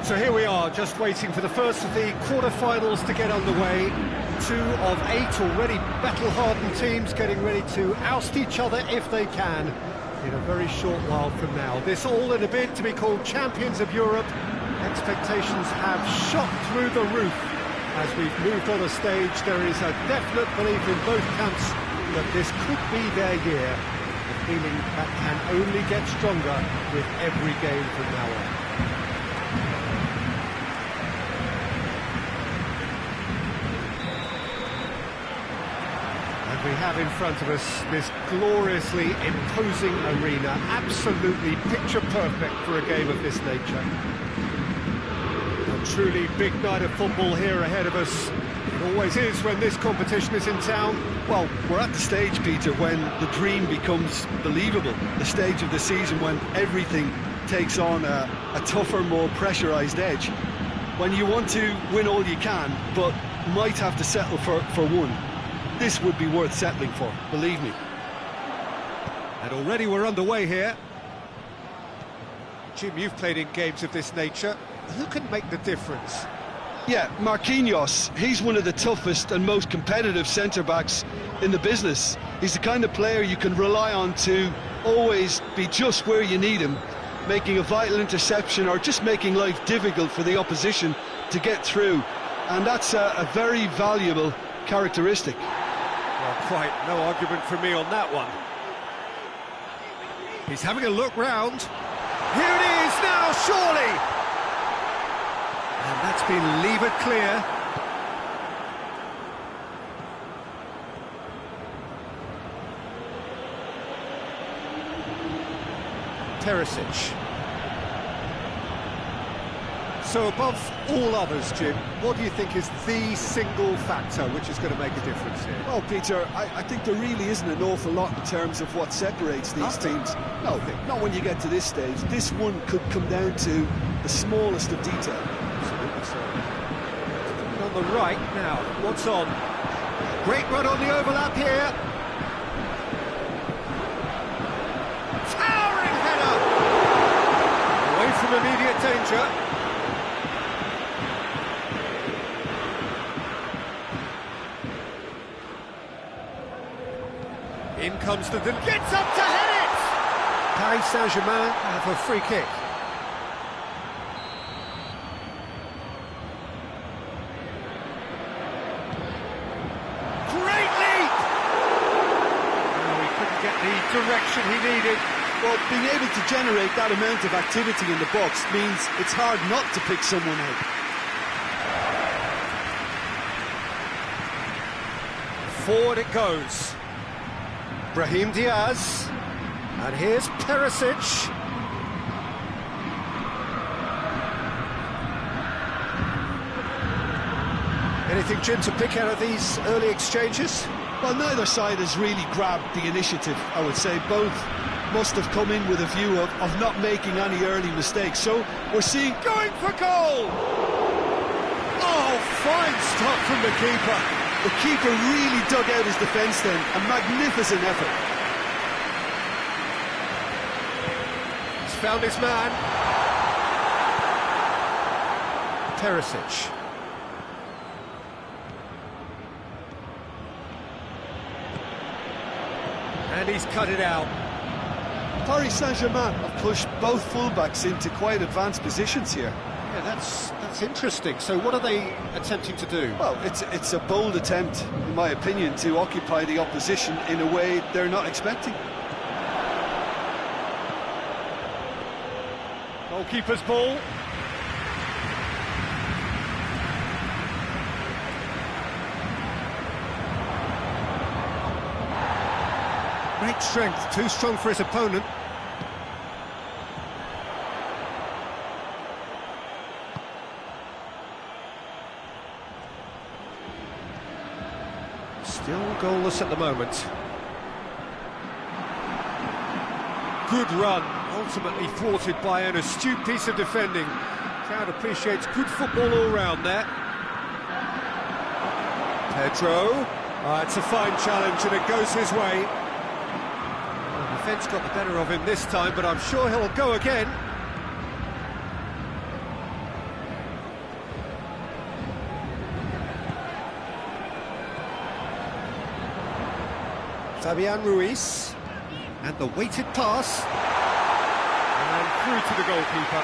So here we are, just waiting for the first of the quarter-finals to get underway. 2 of 8 already battle-hardened teams getting ready to oust each other if they can in a very short while from now. This all in a bid to be called champions of Europe. Expectations have shot through the roof. As we've moved on a stage, there is a definite belief in both camps that this could be their year. A feeling that can only get stronger with every game from now on. We have in front of us this gloriously imposing arena, absolutely picture perfect for a game of this nature. A truly big night of football here ahead of us. It always is when this competition is in town. Well, we're at the stage, Peter, when the dream becomes believable. The stage of the season when everything takes on a tougher, more pressurised edge. When you want to win all you can, but might have to settle for one. This would be worth settling for, believe me. And already we're underway here. Jim, you've played in games of this nature. Who can make the difference? Yeah, Marquinhos, he's one of the toughest and most competitive centre-backs in the business. He's the kind of player you can rely on to always be just where you need him, making a vital interception or just making life difficult for the opposition to get through. And that's a very valuable characteristic. Well, quite no argument for me on that one. He's having a look round. Here it is now, surely! And that's been levered clear. Perisic. So above all others, Jim, what do you think is the single factor which is going to make a difference here? Well, Peter, I think there really isn't an awful lot in terms of what separates these teams. No, not when you get to this stage. This one could come down to the smallest of detail. Absolutely so. And on the right now, what's on? Great run on the overlap here. Towering header! Away from immediate danger. In comes the... Gets up to head it! Paris Saint-Germain have a free kick. Great leap! Oh, he couldn't get the direction he needed. Well, being able to generate that amount of activity in the box means it's hard not to pick someone out. Forward it goes. Brahim Diaz, and here's Perisic. Anything, Jim, to pick out of these early exchanges? Well, neither side has really grabbed the initiative, I would say. Both must have come in with a view of not making any early mistakes. So we're seeing... Going for goal! Oh, fine stop from the keeper. The keeper really dug out his defence then, a magnificent effort. He's found his man. Perisic. And he's cut it out. Paris Saint-Germain have pushed both fullbacks into quite advanced positions here. Yeah, that's interesting. So what are they attempting to do? Well, it's a bold attempt, in my opinion, to occupy the opposition in a way they're not expecting. Goalkeeper's ball. Great strength, too strong for his opponent. Still goalless at the moment. Good run, ultimately thwarted by an astute piece of defending. Crowd appreciates good football all round there. Pedro. It's a fine challenge and it goes his way. Well, the defence got the better of him this time, but I'm sure he'll go again. Fabian Ruiz. And the weighted pass. And through to the goalkeeper.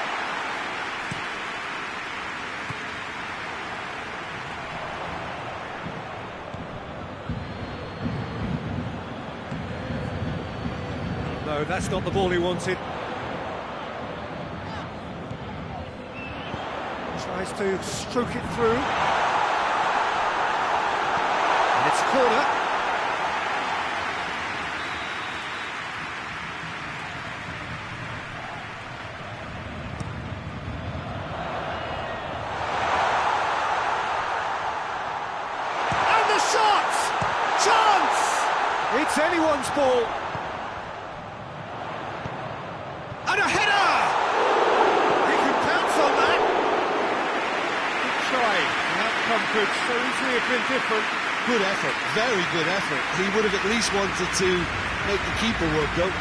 No, that's not the ball he wanted. Tries to stroke it through. And it's a corner. And the shot! Chance! It's anyone's ball. And a header! He can pounce on that. Try. The outcome could so easily have been different. Good effort, very good effort. He would have at least wanted to make the keeper work, though.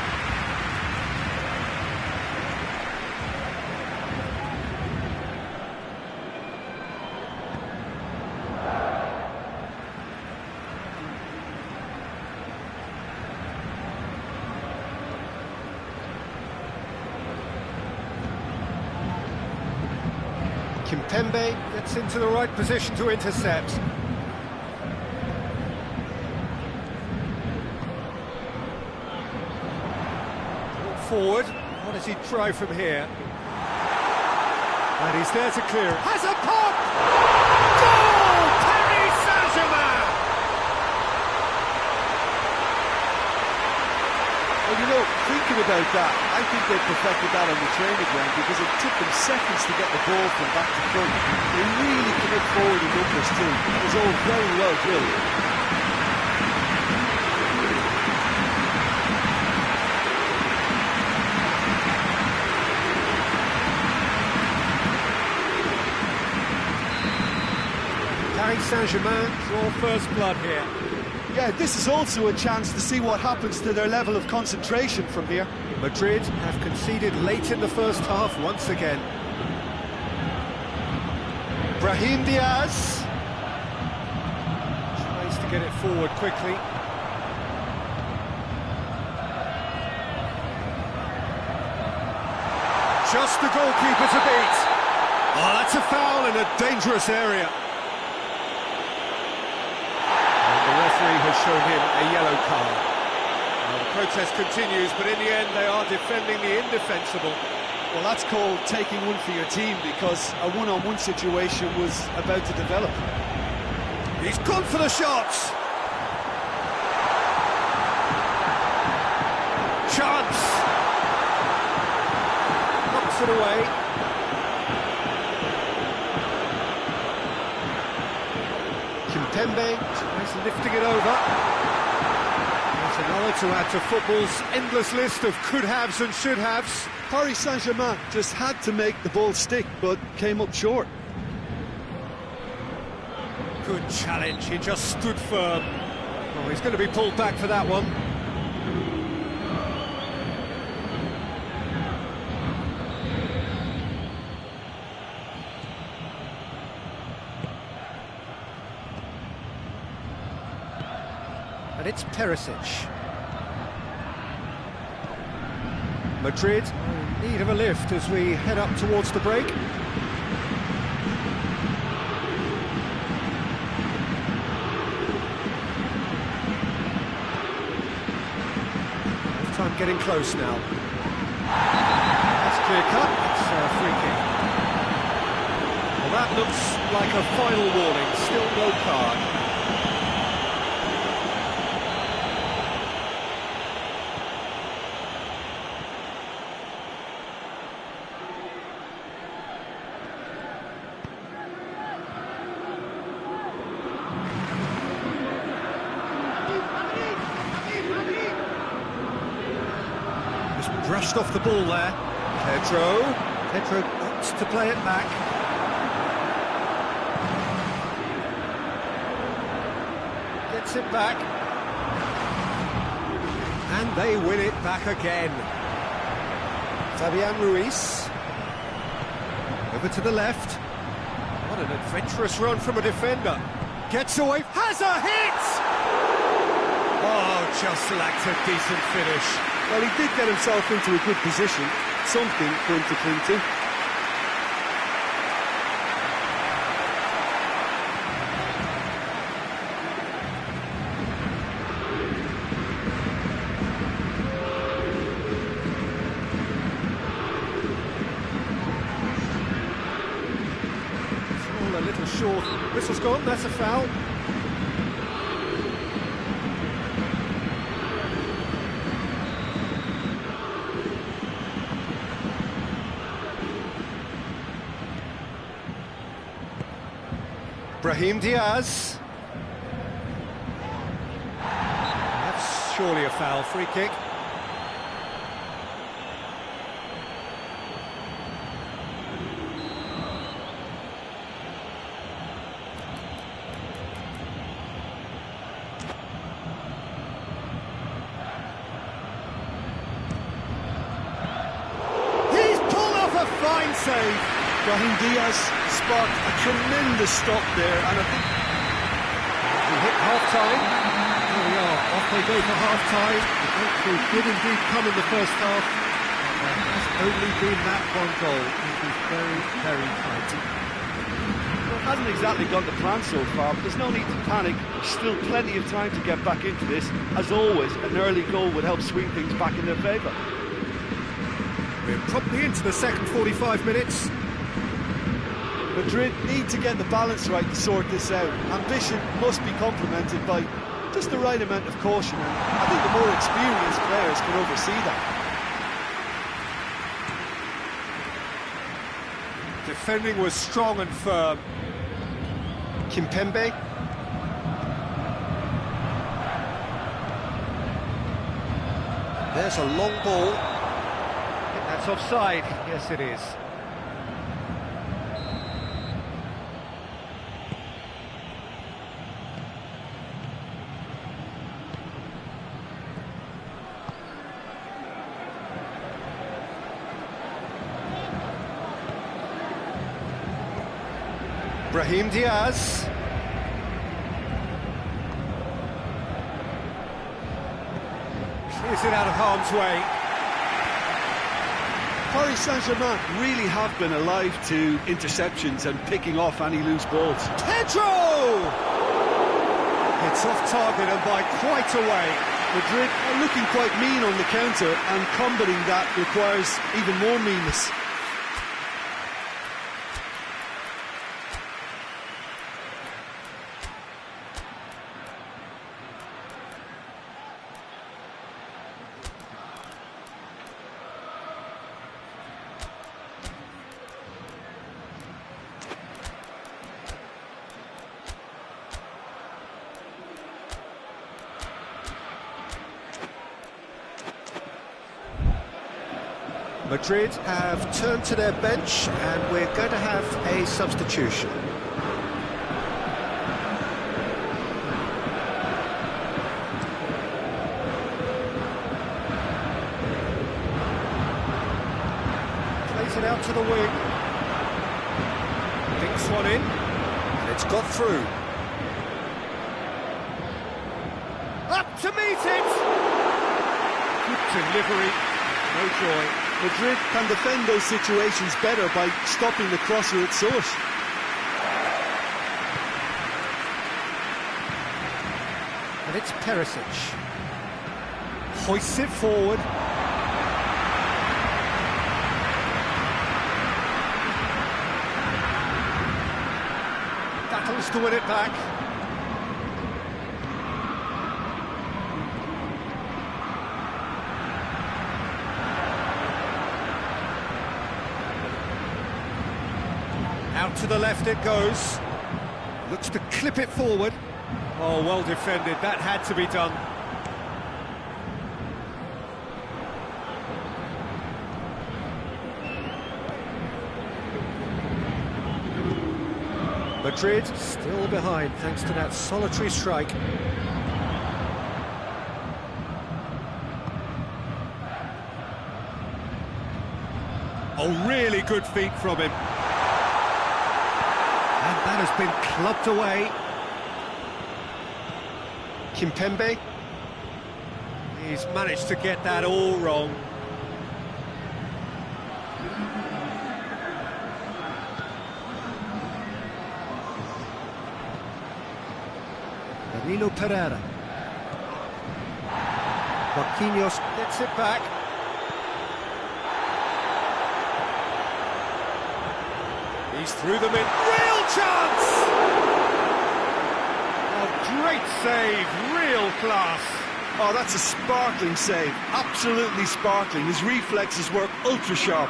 Kimpembe gets into the right position to intercept. Forward, what does he try from here? And he's there to clear it. Has a pop! Goal! Paris Saint-Germain! Well, you know, thinking about that, I think they perfected that on the training ground because it took them seconds to get the ball from back to front. They really commit forward in numbers too. It was all very well drilled. Paris Saint-Germain draw first blood here. Yeah, this is also a chance to see what happens to their level of concentration from here. Madrid have conceded late in the first half once again. Brahim Diaz tries to get it forward quickly. Just the goalkeeper to beat. Oh, that's a foul in a dangerous area. The referee has shown him a yellow card. Well, the protest continues, but in the end they are defending the indefensible. Well, that's called taking one for your team because a one-on-one situation was about to develop. He's gone for the shots! Chance! Knocks it away. Kimpembe tries lifting it over. That's another to add to football's endless list of could-haves and should-haves. Paris Saint-Germain just had to make the ball stick, but came up short. Good challenge, he just stood firm. Oh, he's going to be pulled back for that one. And it's Perisic. Madrid in need of a lift as we head up towards the break. Time getting close now. That's clear cut. It's a free kick. Well, that looks like a final warning. Still no card. Brushed off the ball there. Pedro opts to play it back. Gets it back. And they win it back again. Fabian Ruiz. Over to the left. What an adventurous run from a defender. Gets away, has a hit! Oh, just lacked a decent finish. Well, he did get himself into a good position, something for him to cling to. All a little short. Whistle's gone, that's a foul. Brahim Diaz. That's surely a foul, free kick. He's pulled off a fine save. Brahim Diaz sparked a tremendous stop there, and I think We hit half-time. Here we are, off they go for half-time. The breakthrough did indeed come in the first half. There has only been that one goal. It was very, very tight. well, it hasn't exactly gone to plan so far, but there's no need to panic. There's still plenty of time to get back into this. As always, an early goal would help swing things back in their favour. We're promptly into the second 45 minutes. Madrid need to get the balance right to sort this out. Ambition must be complemented by just the right amount of caution, and I think the more experienced players can oversee that. Defending was strong and firm. Kimpembe. There's a long ball. I think that's offside. Yes, it is. Brahim Diaz. Clears it out of harm's way. Paris Saint-Germain really have been alive to interceptions and picking off any loose balls. Pedro! It's off target and by quite a way. Madrid are looking quite mean on the counter, and combating that requires even more meanness. Madrid have turned to their bench and we're going to have a substitution. Plays it out to the wing. Dinks one in, and it's got through. Up to meet it! Good delivery, no joy. Madrid can defend those situations better by stopping the crosser at source. And it's Perisic. Hoists it forward. Battles to win it back. Out to the left it goes. Looks to clip it forward. Oh, well defended. That had to be done. Madrid still behind thanks to that solitary strike. Oh, really good feet from him. And that has been clubbed away. Kimpembe. He's managed to get that all wrong. Danilo Pereira. Marquinhos gets it back. He's through them in. Real chance! A great save, real class. Oh, that's a sparkling save, absolutely sparkling. His reflexes work ultra sharp.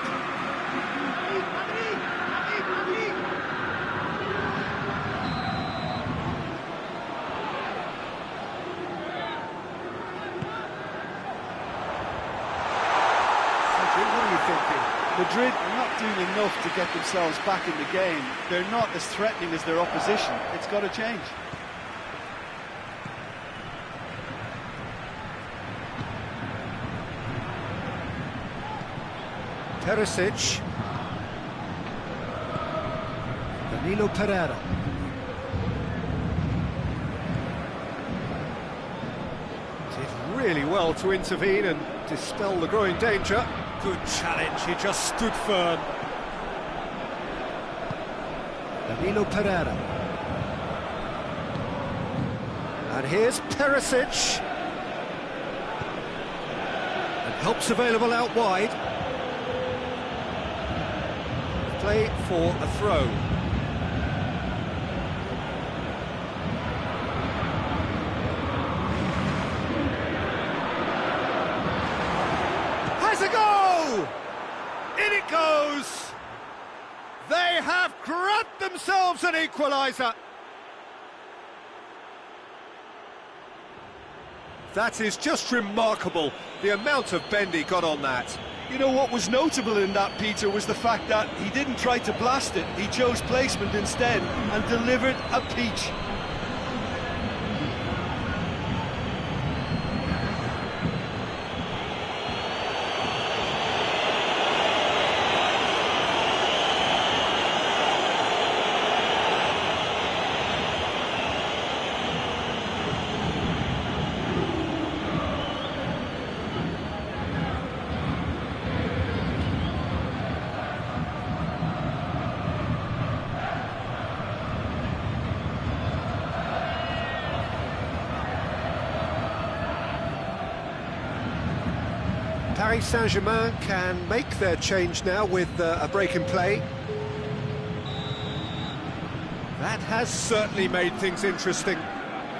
What are you thinking? Madrid are not doing enough to get themselves back in the game. They're not as threatening as their opposition. It's got to change. Perisic. Danilo Pereira. Did really well to intervene and dispel the growing danger. Good challenge, he just stood firm. Danilo Pereira. And here's Perisic. And help's available out wide. Play for a throw. Has a go! In it goes! They have grabbed themselves an equaliser. That is just remarkable, the amount of bend he got on that. You know what was notable in that, Peter, was the fact that he didn't try to blast it. He chose placement instead and delivered a peach. Paris Saint-Germain can make their change now with a break in play. That has certainly made things interesting.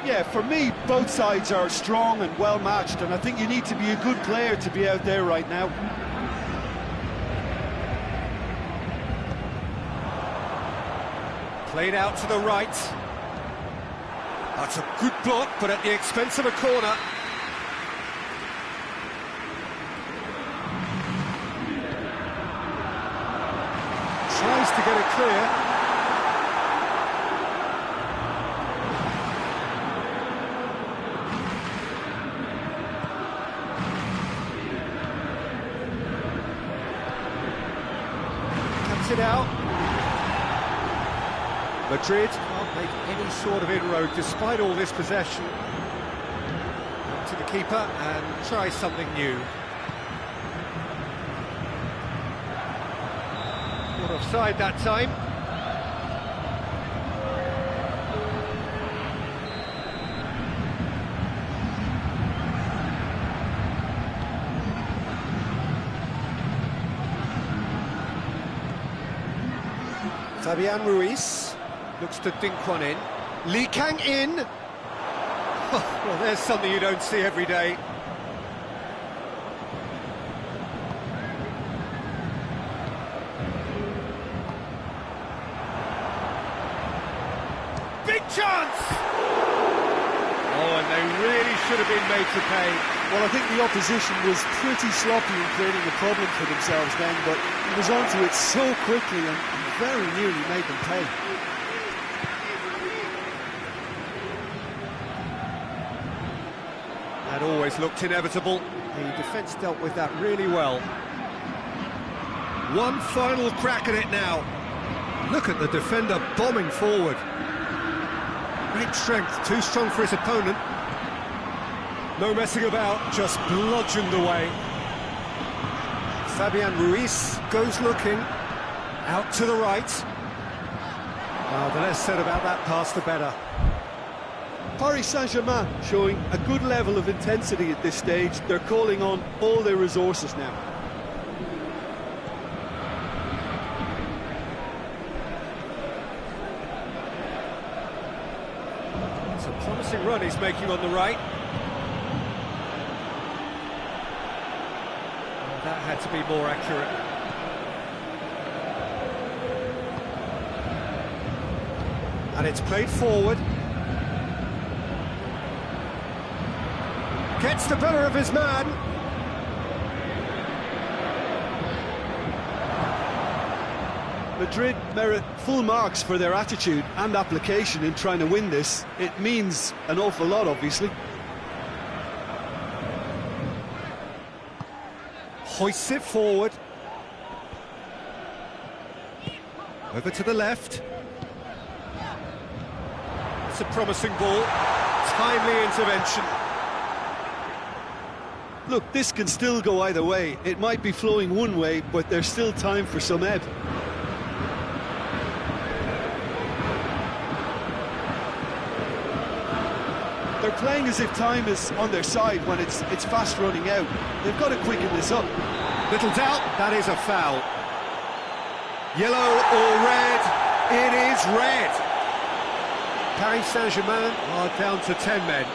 Yeah, for me, both sides are strong and well matched, and I think you need to be a good player to be out there right now. Played out to the right. That's a good block, but at the expense of a corner. Tries to get it clear. Cuts it out. Madrid can't make any sort of inroad despite all this possession. Up to the keeper and try something new. Not offside that time. Fabian Ruiz looks to dink one in. Lee Kang in. Well, there's something you don't see every day. Big chance! Oh, and they really should have been made to pay. Well, I think the opposition was pretty sloppy in creating a problem for themselves then, but he was onto it so quickly and very nearly made them pay. That always looked inevitable. The defence dealt with that really well. One final crack at it now. Look at the defender bombing forward. Great strength, too strong for his opponent. No messing about, just bludgeoned away. Fabian Ruiz goes looking, out to the right. The less said about that pass, the better. Paris Saint-Germain showing a good level of intensity at this stage. They're calling on all their resources now. It's a promising run he's making on the right. That had to be more accurate. And it's played forward. Gets the better of his man. Madrid merit full marks for their attitude and application in trying to win this. It means an awful lot, obviously. Hoists it forward. Over to the left. It's a promising ball. Timely intervention. Look, this can still go either way. It might be flowing one way, but there's still time for some ebb. They're playing as if time is on their side when it's fast running out. They've got to quicken this up. Little doubt, that is a foul. Yellow or red? It is red. Paris Saint-Germain are down to 10 men.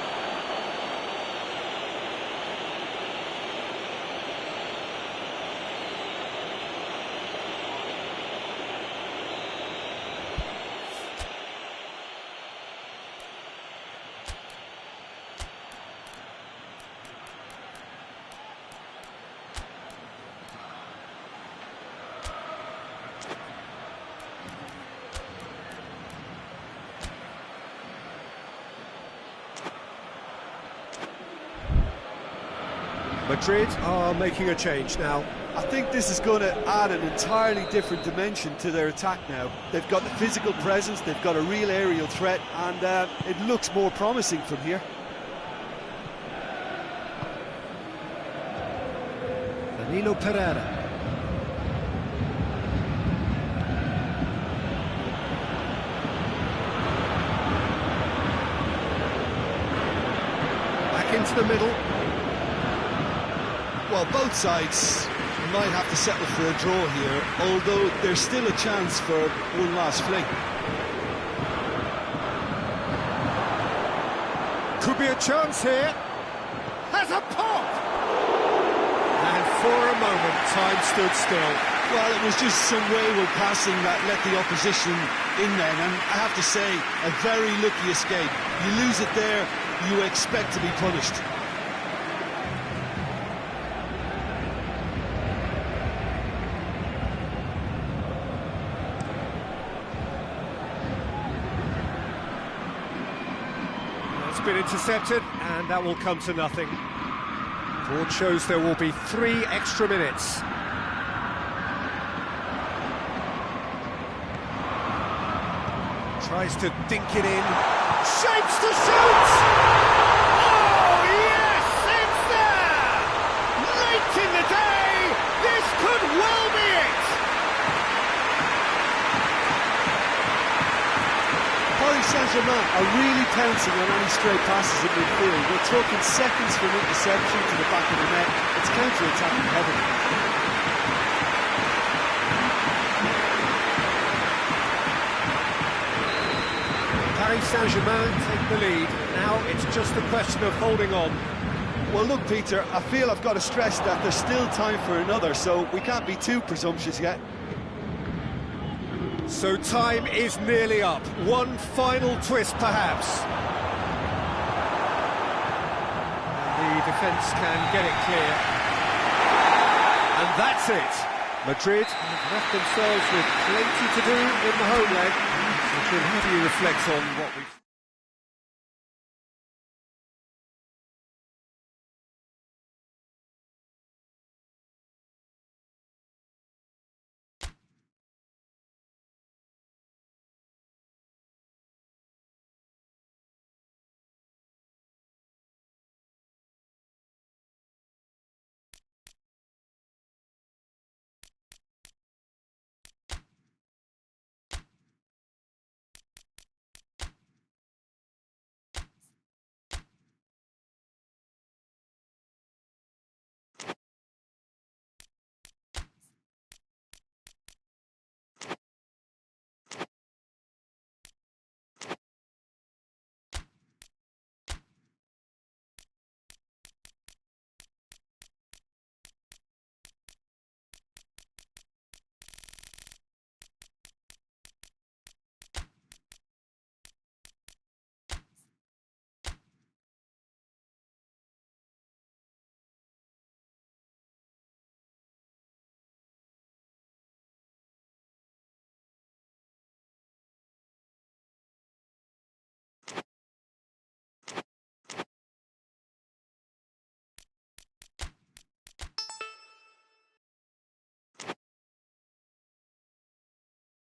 Madrid are making a change now. I think this is going to add an entirely different dimension to their attack now. They've got the physical presence, they've got a real aerial threat, and it looks more promising from here. Danilo Pereira. Back into the middle. Well, both sides might have to settle for a draw here, although there's still a chance for one last fling. Could be a chance here. Has a pop! And for a moment, time stood still. Well, it was just some wayward passing that let the opposition in then, and I have to say, a very lucky escape. You lose it there, you expect to be punished. It's been intercepted, and that will come to nothing. Board shows there will be 3 extra minutes. Tries to dink it in. Shapes to shoot! Oh, yes! It's there! Late in the day, this could well be it! Paris Saint-Germain are really pouncing on any stray passes in midfield. We're talking seconds from interception to the back of the net. It's counter-attacking heavily. Paris Saint-Germain take the lead. Now it's just a question of holding on. Well, look, Peter, I feel I've got to stress that there's still time for another, so we can't be too presumptuous yet. So time is nearly up. One final twist, perhaps. And the defence can get it clear. And that's it. Madrid have left themselves with plenty to do in the home leg. So how do you reflect on what we've...